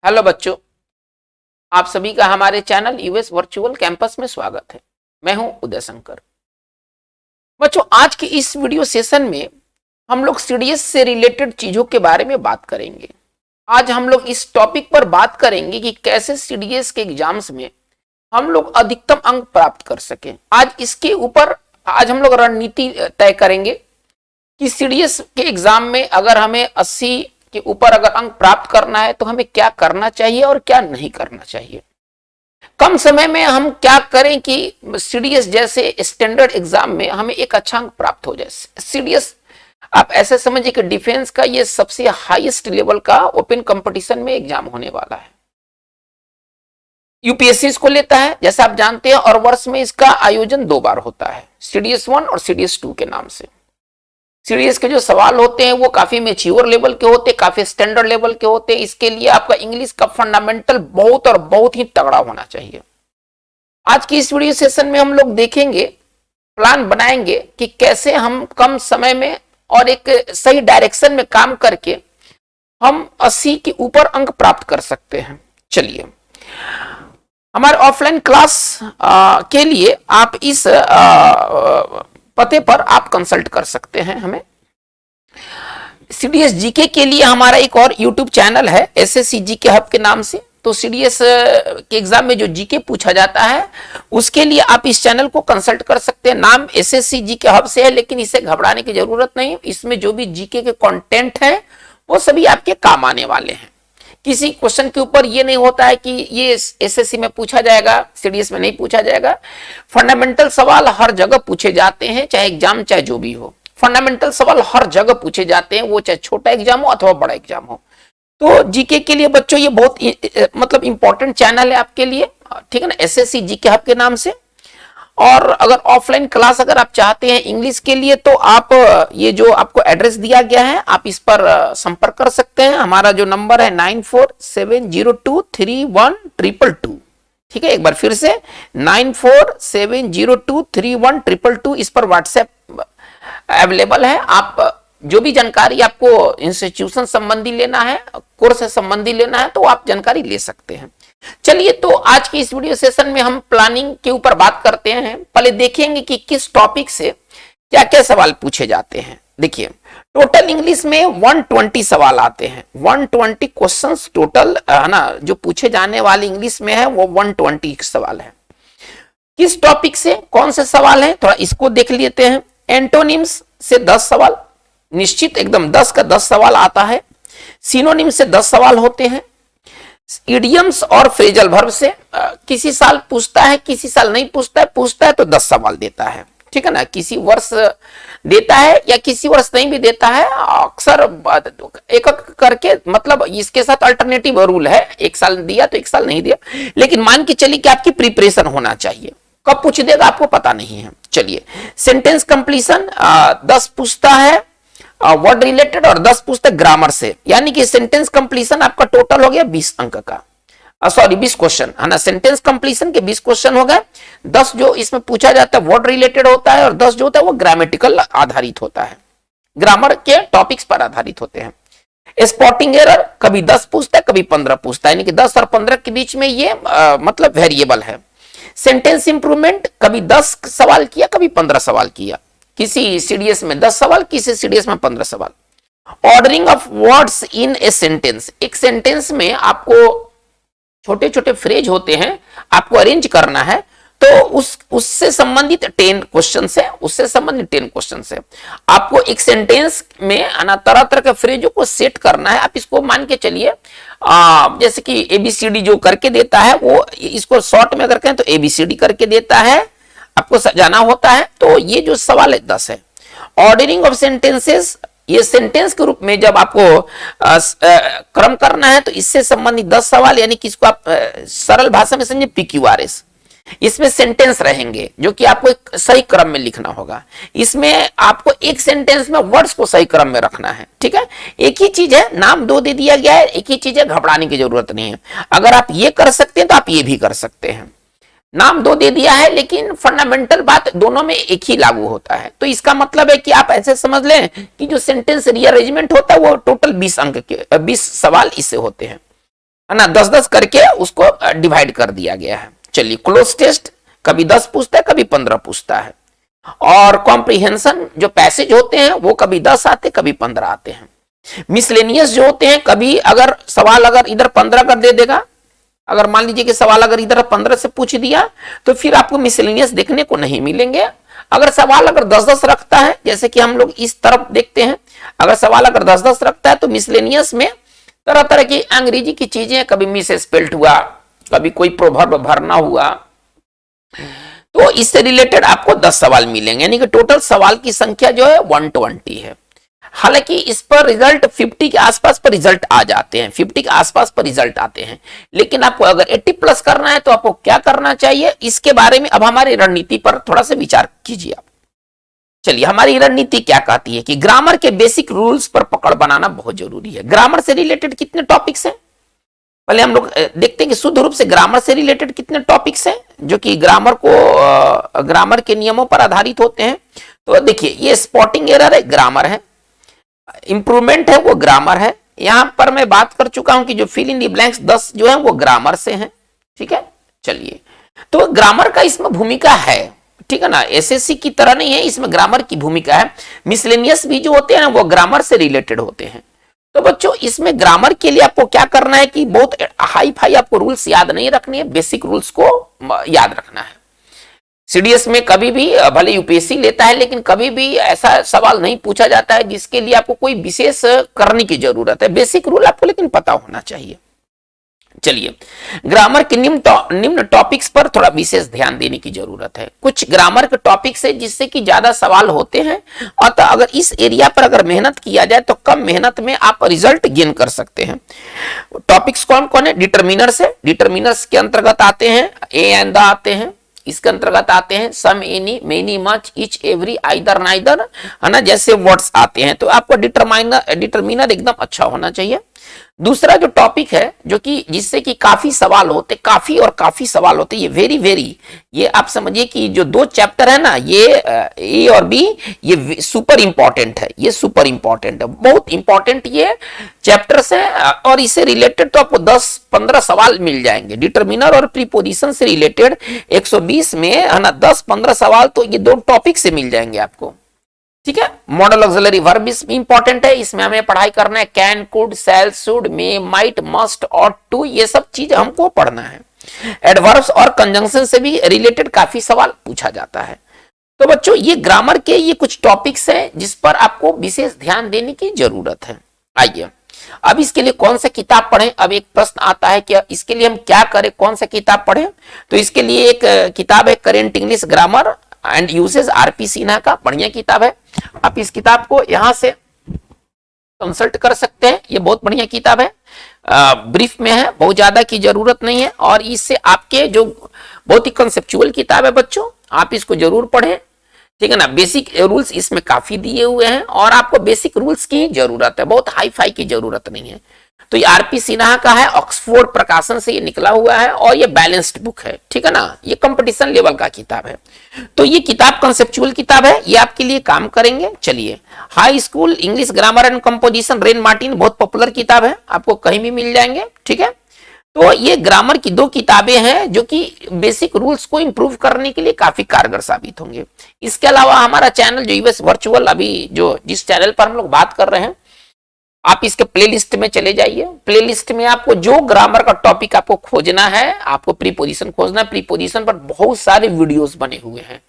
Hello बच्चों, आप सभी का हमारे चैनल यूएस वर्चुअल कैंपस में स्वागत है। मैं हूं उदय शंकर। बच्चों, आज के इस वीडियो सेशन में हम लोग सीडीएस से रिलेटेड चीजों के बारे में बात करेंगे। आज हम लोग इस टॉपिक पर बात करेंगे कि कैसे सीडीएस के एग्जाम्स में हम लोग अधिकतम अंक प्राप्त कर सकें। आज इसके ऊपर हम लोग रणनीति तय करेंगे कि सीडीएस के एग्जाम में अगर हमें 80 के ऊपर अगर अंक प्राप्त करना है तो हमें क्या करना चाहिए और क्या नहीं करना चाहिए। कम समय में हम क्या करें कि सीडीएस जैसे स्टैंडर्ड एग्जाम में हमें एक अच्छा अंक प्राप्त हो जाए। सीडीएस आप ऐसे समझिए कि डिफेंस का ये सबसे हाईएस्ट लेवल का ओपन कंपटीशन में एग्जाम होने वाला है। यूपीएससी इसको लेता है जैसा आप जानते हैं, और वर्ष में इसका आयोजन 2 बार होता है, सीडीएस 1 और सीडीएस 2 के नाम से। सीडीएस के जो सवाल होते हैं वो काफी मैच्योर लेवल के होते हैं, काफी स्टैंडर्ड लेवल के होते हैं। इसके लिए आपका इंग्लिश का फंडामेंटल बहुत और बहुत ही तगड़ा होना चाहिए। आज की इस वीडियो सेशन में हम लोग देखेंगे, प्लान बनाएंगे कि कैसे हम कम समय में और एक सही डायरेक्शन में काम करके हम 80 के ऊपर अंक प्राप्त कर सकते हैं। चलिए, हमारे ऑफलाइन क्लास के लिए आप इस पते पर आप कंसल्ट कर सकते हैं हमें। सीडीएस जीके के लिए हमारा एक और यूट्यूब चैनल है एसएससी जीके हब के नाम से। तो सीडीएस के एग्जाम में जो जीके पूछा जाता है उसके लिए आप इस चैनल को कंसल्ट कर सकते हैं। नाम एसएससी जीके हब से है, लेकिन इसे घबराने की जरूरत नहीं। इसमें जो भी जीके के कंटेंट हैं वो सभी आपके काम आने वाले हैं। किसी क्वेश्चन के ऊपर ये नहीं होता है कि ये एसएससी में पूछा जाएगा, सीडीएस में नहीं पूछा जाएगा। फंडामेंटल सवाल हर जगह पूछे जाते हैं, चाहे एग्जाम चाहे जो भी हो। फंडामेंटल सवाल हर जगह पूछे जाते हैं, वो चाहे छोटा एग्जाम हो अथवा बड़ा एग्जाम हो। तो जीके के लिए बच्चों ये बहुत मतलब इंपॉर्टेंट चैनल है आपके लिए, ठीक है ना, एसएससी जीके हब के नाम से। और अगर ऑफलाइन क्लास अगर आप चाहते हैं इंग्लिश के लिए तो आप ये जो आपको एड्रेस दिया गया है आप इस पर संपर्क कर सकते हैं। हमारा जो नंबर है 9470231222। ठीक है, एक बार फिर से 9470231222। इस पर व्हाट्सएप अवेलेबल है। आप जो भी जानकारी आपको इंस्टीट्यूशन संबंधी लेना है, कोर्स से संबंधी लेना है, तो आप जानकारी ले सकते हैं। चलिए, तो आज की इस वीडियो सेशन में हम प्लानिंग के ऊपर बात करते हैं। पहले देखेंगे कि किस टॉपिक से क्या क्या सवाल पूछे जाते हैं। देखिए, टोटल इंग्लिश में 120 सवाल आते हैं। 120 क्वेश्चंस टोटल है ना, जो पूछे जाने वाले इंग्लिश में है वो 120 सवाल है। किस टॉपिक से कौन से सवाल है, थोड़ा इसको देख लेते हैं। एंटोनिम्स से 10 सवाल निश्चित, एकदम 10 का 10 सवाल आता है। सिनोनिम से 10 सवाल होते हैं। इडियम्स और फ्रेजल वर्ब से किसी साल पूछता है, किसी साल नहीं पूछता है तो 10 सवाल देता है। ठीक है ना, किसी वर्ष देता है या किसी वर्ष नहीं भी देता है, अक्सर एक करके, मतलब इसके साथ अल्टरनेटिव रूल है, एक साल दिया तो एक साल नहीं दिया। लेकिन मान के चलिए कि आपकी प्रिपरेशन होना चाहिए, कब पूछ देगा आपको पता नहीं है। चलिए, सेंटेंस कंप्लीशन 10 पूछता है वर्ड रिलेटेड और 10 पूछता है ग्रामर से, यानी कि सेंटेंस कंप्लीशन आपका टोटल हो गया 20 अंक का, सॉरी 20 क्वेश्चन है ना। सेंटेंस कंप्लीशन के 20 क्वेश्चन हो गए। 10 जो इसमें पूछा जाता है वर्ड रिलेटेड होता है और 10 जो होता है वो ग्रामेटिकल आधारित होता है, ग्रामर के टॉपिक्स पर आधारित होते हैं। स्पॉटिंग एरर कभी 10 पूछता है कभी 15 पूछता है, यानी कि 10 और 15 के बीच में ये मतलब वेरिएबल है। सेंटेंस इंप्रूवमेंट कभी 10 सवाल किया कभी 15 सवाल किया, किसी सीडीएस में 10 सवाल, किसी सीडीएस में 15 सवाल। Ordering of words in a sentence, एक सेंटेंस में आपको छोटे छोटे फ्रेज होते हैं, आपको अरेंज करना है, तो उससे संबंधित 10 क्वेश्चन है, उससे संबंधित 10 क्वेश्चन है। आपको एक सेंटेंस में तरह तरह के फ्रेजों को सेट करना है। आप इसको मान के चलिए जैसे कि एबीसीडी जो करके देता है, वो इसको शॉर्ट में अगर कहें तो एबीसीडी करके देता है, आपको सजाना होता है। तो ये जो सवाल है 10 है। ऑर्डरिंग ऑफ सेंटेंसेस, ये सेंटेंस के रूप में जब आपको क्रम करना है तो इससे संबंधित 10 सवाल, यानी कि इसको आप सरल भाषा में समझे पीक्यूआरएस। इसमें सेंटेंस रहेंगे जो कि आपको एक सही क्रम में लिखना होगा। इसमें आपको एक सेंटेंस में वर्ड्स को सही क्रम में रखना है। ठीक है, एक ही चीज है, नाम 2 दे दिया गया है, एक ही चीज है, घबराने की जरूरत नहीं है। अगर आप ये कर सकते हैं तो आप ये भी कर सकते हैं। नाम 2 दे दिया है लेकिन फंडामेंटल बात दोनों में एक ही लागू होता है। तो इसका मतलब है कि आप ऐसे समझ लें कि जो सेंटेंस रीअरेंजमेंट होता है वो टोटल 20 अंक के 20 सवाल इससे होते हैं। है ना, 10-10 करके उसको डिवाइड कर दिया गया है। चलिए, क्लोज टेस्ट कभी 10 पूछता है, कभी 15 पूछता है, और कॉम्प्रिहेंशन जो पैसेज होते हैं वो कभी 10 आते, कभी 15 आते हैं। मिसलेनियस जो होते हैं, कभी अगर सवाल अगर इधर 15 कर दे देगा, अगर मान लीजिए कि सवाल अगर इधर 15 से पूछ दिया तो फिर आपको मिसलेनियस देखने को नहीं मिलेंगे। अगर सवाल अगर 10-10 रखता है, जैसे कि हम लोग इस तरफ देखते हैं, अगर सवाल अगर 10-10 रखता है तो मिसलेनियस में तरह तरह की अंग्रेजी की चीजें, कभी मिस स्पेल्ट हुआ, कभी कोई प्रोवर्ब भरना हुआ, तो इससे रिलेटेड आपको 10 सवाल मिलेंगे, यानी कि टोटल सवाल की संख्या जो है 120 है। हालांकि इस पर रिजल्ट 50 के आसपास पर रिजल्ट आ जाते हैं, 50 के आसपास पर रिजल्ट आते हैं, लेकिन आपको अगर 80 प्लस करना है तो आपको क्या करना चाहिए, इसके बारे में अब हमारी रणनीति पर थोड़ा सा विचार कीजिए आप। चलिए, हमारी रणनीति क्या कहती है कि ग्रामर के बेसिक रूल्स पर पकड़ बनाना बहुत जरूरी है। ग्रामर से रिलेटेड कितने टॉपिक्स हैं, पहले हम लोग देखते हैं कि शुद्ध रूप से ग्रामर से रिलेटेड कितने टॉपिक्स हैं जो कि ग्रामर के नियमों पर आधारित होते हैं। तो देखिए, ये स्पॉटिंग एरर है, ग्रामर है, इंप्रूवमेंट है, वो ग्रामर है। यहां पर मैं बात कर चुका हूं कि जो फिल इन द ब्लैंक्स 10 जो है वो ग्रामर से हैं, ठीक है। चलिए, तो ग्रामर का इसमें भूमिका है, ठीक है ना, एसएससी की तरह नहीं है, इसमें ग्रामर की भूमिका है। मिसलेनियस भी जो होते हैं ना वो ग्रामर से रिलेटेड होते हैं। तो बच्चों, इसमें ग्रामर के लिए आपको क्या करना है कि बहुत हाई फाई आपको रूल्स याद नहीं रखने है, बेसिक रूल्स को याद रखना है। सीडीएस में कभी भी, भले यूपीएससी लेता है, लेकिन कभी भी ऐसा सवाल नहीं पूछा जाता है जिसके लिए आपको कोई विशेष करने की जरूरत है। बेसिक रूल आपको लेकिन पता होना चाहिए। चलिए, ग्रामर के निम्न टॉपिक्स पर थोड़ा विशेष ध्यान देने की जरूरत है। कुछ ग्रामर के टॉपिक्स है जिससे कि ज्यादा सवाल होते हैं, अतः अगर इस एरिया पर अगर मेहनत किया जाए तो कम मेहनत में आप रिजल्ट गेन कर सकते हैं। टॉपिक्स कौन कौन है? डिटरमिनर्स है, डिटरमिनर्स के अंतर्गत आते हैं ए एंड द आते हैं, इसके अंतर्गत आते हैं some, any, many, much, each, every, either, neither, है ना, जैसे वर्ड्स आते हैं। तो आपको डिटरमिनर एकदम अच्छा होना चाहिए। दूसरा जो टॉपिक है जो कि जिससे कि काफी सवाल होते, काफी और काफी सवाल होते, ये वेरी ये आप समझिए कि जो 2 चैप्टर है ना, ये ए और बी, ये सुपर इंपॉर्टेंट है, ये सुपर इंपॉर्टेंट है, बहुत इंपॉर्टेंट ये चैप्टर्स है, और इससे रिलेटेड तो आपको 10-15 सवाल मिल जाएंगे। डिटरमिनर और प्रीपोजिशन से रिलेटेड 120 में, है ना, 10-15 सवाल तो ये 2 टॉपिक से मिल जाएंगे आपको, ठीक है। मॉडल ऑक्सिलरी वर्ब इंपॉर्टेंट है, इसमें हमें पढ़ाई करना है। Can, could, shall, should, may, might, must और टू, ये सब चीज हमको पढ़ना है। एडवर्ब्स और कंजंक्शन से भी रिलेटेड काफी सवाल पूछा जाता है। तो बच्चों, ये ग्रामर के ये कुछ टॉपिक्स हैं जिस पर आपको विशेष ध्यान देने की जरूरत है। आइए, अब इसके लिए कौन सा किताब पढ़ें? अब एक प्रश्न आता है कि इसके लिए हम क्या करें, कौन सा किताब पढ़ें? तो इसके लिए एक किताब है current English grammar and usage, RP Sinha का, बढ़िया किताब है। आप इस किताब को यहां से कंसल्ट कर सकते हैं, ये बहुत बढ़िया किताब है, ब्रीफ में है, बहुत ज्यादा की जरूरत नहीं है, और इससे आपके जो बहुत ही कंसेप्चुअल किताब है बच्चों, आप इसको जरूर पढ़ें, ठीक है ना। बेसिक रूल्स इसमें काफी दिए हुए हैं और आपको बेसिक रूल्स की जरूरत है, बहुत हाई फाई की जरूरत नहीं है। तो ये आरपी सिन्हा का है, ऑक्सफोर्ड प्रकाशन से ये निकला हुआ है, और ये बैलेंस्ड बुक है, ठीक है ना, ये कंपटीशन लेवल का किताब है। तो ये किताब कंसेप्चुअल किताब है, ये आपके लिए काम करेंगे। चलिए, high school English grammar and composition, rain Martin, बहुत पॉपुलर किताब है, आपको कहीं भी मिल जाएंगे, ठीक है। तो ये ग्रामर की 2 किताबें हैं जो कि बेसिक रूल्स को इंप्रूव करने के लिए काफी कारगर साबित होंगे। इसके अलावा हमारा चैनल जो यूएस वर्चुअल, अभी जो जिस चैनल पर हम लोग बात कर रहे हैं, आप इसके प्लेलिस्ट में चले जाइए। प्लेलिस्ट में आपको जो ग्रामर का टॉपिक आपको खोजना है, आपको प्रीपोजिशन खोजना है, प्रीपोजिशन पर बहुत सारे वीडियोस बने हुए हैं।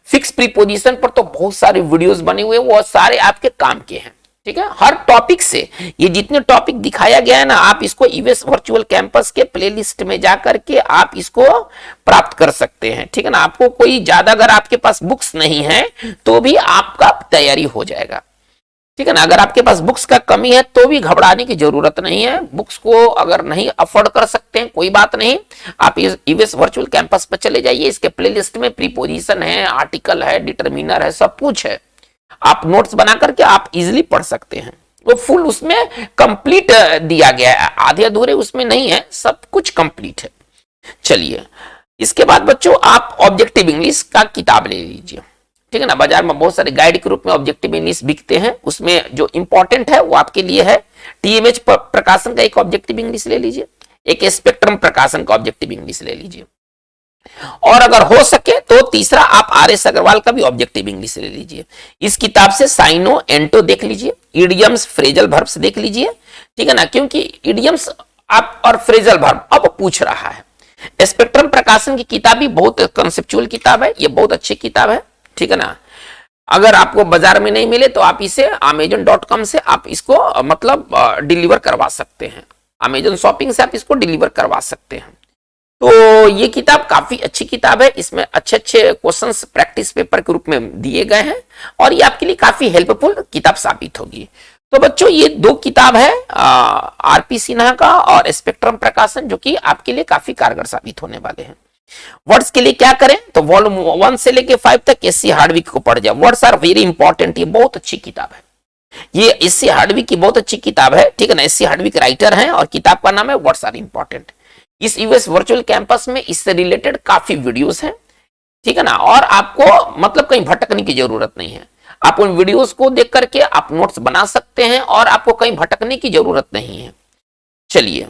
फिक्स प्रीपोजिशन पर तो बहुत सारे वीडियोस बने हुए हैं, वो सारे आपके काम के हैं, ठीक है। हर टॉपिक से ये जितने टॉपिक दिखाया गया है ना, आप इसको यूएस वर्चुअल कैंपस के प्लेलिस्ट में जा करके आप इसको प्राप्त कर सकते हैं, ठीक है ना। आपको कोई ज्यादा, अगर आपके पास बुक्स नहीं है तो भी आपका तैयारी हो जाएगा, ठीक है ना। अगर आपके पास बुक्स का कमी है तो भी घबराने की जरूरत नहीं है। बुक्स को अगर नहीं अफोर्ड कर सकते हैं, कोई बात नहीं, आप यूएस वर्चुअल कैंपस पर चले जाइए। इसके प्लेलिस्ट में प्रीपोजिशन है, आर्टिकल है, डिटरमिनर है, सब कुछ है। आप नोट्स बना करके आप इजिली पढ़ सकते हैं। वो फुल उसमें कंप्लीट दिया गया है, आधे अधूरे उसमें नहीं है, सब कुछ कंप्लीट है। चलिए, इसके बाद बच्चों आप ऑब्जेक्टिव इंग्लिश का किताब ले लीजिए, ठीक है ना। बाजार में बहुत सारे गाइड के रूप में ऑब्जेक्टिव इंग्लिश बिकते हैं, उसमें जो इंपॉर्टेंट है वो आपके लिए है। टीएमएच प्रकाशन का एक ऑब्जेक्टिव इंग्लिश ले लीजिए, एक स्पेक्ट्रम प्रकाशन का ऑब्जेक्टिव इंग्लिश ले लीजिए, और अगर हो सके तो तीसरा आप आर.एस. अग्रवाल का भी ऑब्जेक्टिव इंग्लिश ले लीजिए। इस किताब से साइनो एंटो देख लीजिए, इडियम्स फ्रेजल वर्ब्स देख लीजिए, ठीक है ना, क्योंकि इडियम्स आप और फ्रेजल वर्ब अब पूछ रहा है। स्पेक्ट्रम प्रकाशन की किताब भी बहुत कंसेप्चुअल किताब है, ये बहुत अच्छी किताब है, ठीक है ना। अगर आपको बाजार में नहीं मिले तो आप इसे amazon.com से आप इसको मतलब डिलीवर करवा सकते हैं, अमेजन शॉपिंग से आप इसको डिलीवर करवा सकते हैं। तो ये किताब काफी अच्छी किताब है, इसमें अच्छे अच्छे क्वेश्चंस प्रैक्टिस पेपर के रूप में दिए गए हैं, और ये आपके लिए काफी हेल्पफुल किताब साबित होगी। तो बच्चों ये दो किताब है आरपी सिन्हा का और स्पेक्ट्रम प्रकाशन, जो कि आपके लिए काफी कारगर साबित होने वाले हैं। वर्ड्स के लिए क्या करें, तो वॉल्यूम 1 से लेके 5 तक एससी हार्डविक को पढ़ जाए। वर्ड्स आर वेरी इंपॉर्टेंट, ये बहुत अच्छी किताब है, ये एससी हार्डविक की बहुत अच्छी किताब है, ठीक है ना। एससी हार्डविक राइटर हैं और किताब का नाम है वर्ड्स आर इंपॉर्टेंट। इस यूएस वर्चुअल कैंपस में इससे रिलेटेड काफी वीडियोस हैं, ठीक है ना, और आपको मतलब कहीं भटकने की जरूरत नहीं है। आप उन वीडियोस को देख करके आप नोट्स बना सकते हैं और आपको कहीं भटकने की जरूरत नहीं है। चलिए,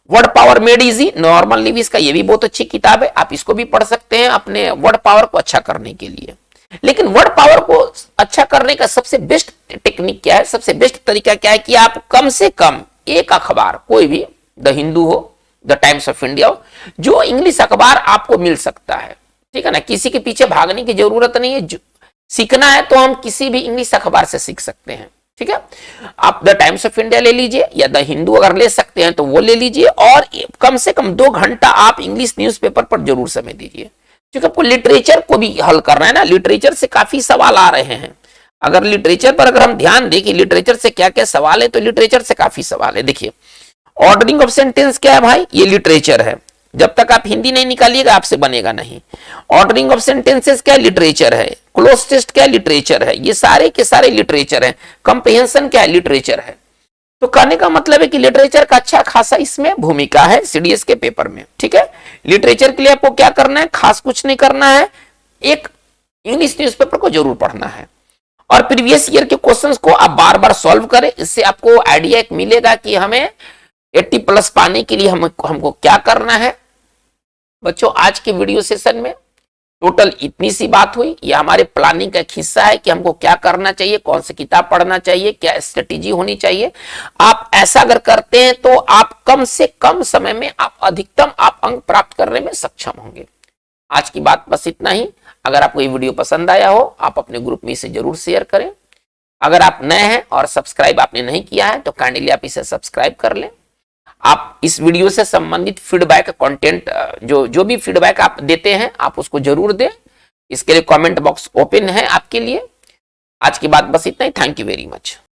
word power made easy, Norman Lewis का ये भी बहुत अच्छी किताब है, आप इसको भी पढ़ सकते हैं अपने वर्ड पावर को अच्छा करने के लिए। लेकिन वर्ड पावर को अच्छा करने का सबसे बेस्ट टेक्निक क्या है, सबसे बेस्ट तरीका क्या है कि आप कम से कम एक अखबार, कोई भी, द हिंदू हो, द टाइम्स ऑफ इंडिया हो, जो इंग्लिश अखबार आपको मिल सकता है, ठीक है ना। किसी के पीछे भागने की जरूरत नहीं है, सीखना है तो हम किसी भी इंग्लिश अखबार से सीख सकते हैं, ठीक है। आप द टाइम्स ऑफ इंडिया ले लीजिए या द हिंदू अगर ले सकते हैं तो वो ले लीजिए, और कम से कम 2 घंटा आप इंग्लिश न्यूज़पेपर पर जरूर समय दीजिए, क्योंकि आपको लिटरेचर को भी हल करना है ना। लिटरेचर से काफी सवाल आ रहे हैं, अगर लिटरेचर पर अगर हम ध्यान दें कि लिटरेचर से क्या क्या सवाल है, तो लिटरेचर से काफी सवाल है। देखिए, ऑर्डरिंग ऑफ सेंटेंस क्या है भाई, ये लिटरेचर है, जब तक आप हिंदी नहीं निकालिएगा आपसे बनेगा नहीं। ऑर्डरिंग ऑफ सेंटेंसेस क्या लिटरेचर है, क्लोज टेस्ट क्या लिटरेचर है, ये सारे के सारे लिटरेचर है। कंप्रिहेंशन क्या लिटरेचर है। तो कहने का मतलब है कि लिटरेचर का अच्छा खासा इसमें भूमिका है सीडीएस के पेपर में, ठीक है। लिटरेचर के लिए आपको क्या करना है, खास कुछ नहीं करना है, एक इंग्लिश न्यूज़पेपर को जरूर पढ़ना है और प्रीवियस ईयर के क्वेश्चंस को आप बार बार सॉल्व करें। इससे आपको आइडिया एक मिलेगा कि हमें 80+ पाने के लिए हमको क्या करना है। बच्चों, आज के वीडियो सेशन में टोटल इतनी सी बात हुई। ये हमारे प्लानिंग का एक हिस्सा है कि हमको क्या करना चाहिए, कौन सी किताब पढ़ना चाहिए, क्या स्ट्रेटेजी होनी चाहिए। आप ऐसा अगर करते हैं तो आप कम से कम समय में आप अधिकतम आप अंक प्राप्त करने में सक्षम होंगे। आज की बात बस इतना ही। अगर आपको ये वीडियो पसंद आया हो, आप अपने ग्रुप में इसे जरूर शेयर करें। अगर आप नए हैं और सब्सक्राइब आपने नहीं किया है तो काइंडली आप इसे सब्सक्राइब कर लें। आप इस वीडियो से संबंधित फीडबैक कंटेंट जो भी फीडबैक आप देते हैं आप उसको जरूर दें। इसके लिए कमेंट बॉक्स ओपन है आपके लिए। आज की बात बस इतना ही। Thank you very much.